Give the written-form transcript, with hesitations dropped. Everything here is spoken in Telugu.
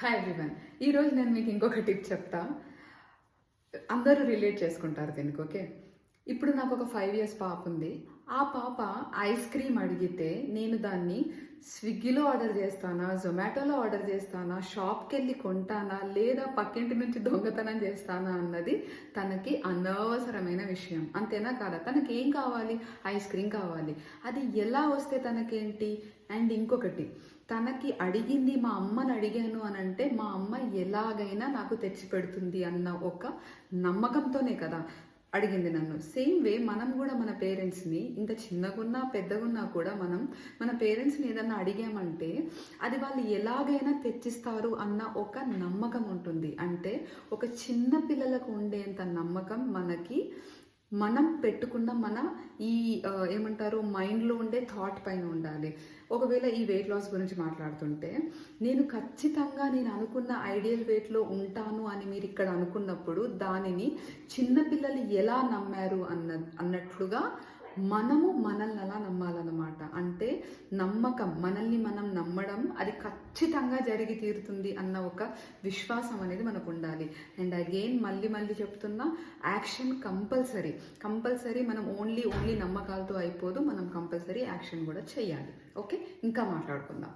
Hi everyone. ఈరోజు నేను మీకు ఇంకొక టిప్ చెప్తా. అందరూ రిలేట్ చేసుకుంటారు దీనికి. ఓకే, ఇప్పుడు నాకు ఒక 5 years పాప ఉంది. ఆ పాప ఐస్ క్రీమ్ అడిగితే నేను దాన్ని స్విగ్గీలో ఆర్డర్ చేస్తానా, జొమాటోలో ఆర్డర్ చేస్తానా, షాప్కి వెళ్ళి కొంటానా, లేదా పక్కింటి నుంచి దొంగతనం చేస్తానా అన్నది తనకి అనవసరమైన విషయం. అంతేనా కాదా? తనకి ఏం కావాలి? ఐస్ క్రీమ్ కావాలి. అది ఎలా వస్తే తనకేంటి? అండ్ ఇంకొకటి, తనకి అడిగింది మా అమ్మని అడిగాను అని అంటే మా అమ్మ ఎలాగైనా నాకు తెచ్చి పెడుతుంది అన్న ఒక నమ్మకంతోనే కదా అడిగింది నన్ను. సేమ్ వే మనం కూడా మన పేరెంట్స్ని ఇంత చిన్నగున్నా పెద్దగున్నా కూడా మన పేరెంట్స్ని ఏదన్నా అడిగామంటే అది వాళ్ళు ఎలాగైనా తెచ్చిస్తారు అన్న ఒక నమ్మకం ఉంటుంది. అంటే ఒక చిన్న పిల్లలకు ఉండేంత నమ్మకం మనకి మనం పెట్టుకున్న మన ఈ ఏమంటారు మైండ్లో ఉండే థాట్ పైన ఉండాలి. ఒకవేళ ఈ వెయిట్ లాస్ గురించి మాట్లాడుతుంటే నేను ఖచ్చితంగా నేను అనుకున్న ఐడియల్ వెయిట్లో ఉంటాను అని మీరు ఇక్కడ అనుకున్నప్పుడు దానిని చిన్నపిల్లలు ఎలా నమ్మారు అన్నట్లుగా మనము మనల్ని అలా నమ్మాలన్నమాట. అంటే నమ్మకం, మనల్ని మనం నమ్మడం, అది ఖచ్చితంగా జరిగి తీరుతుంది అన్న ఒక విశ్వాసం అనేది మనకు ఉండాలి. అండ్ అగైన్ మళ్ళీ చెప్తున్నా, యాక్షన్ కంపల్సరీ. మనం ఓన్లీ నమ్మకాలతో అయిపోదు, మనం కంపల్సరీ యాక్షన్ కూడా చేయాలి. ఓకే, ఇంకా మాట్లాడుకుందాం.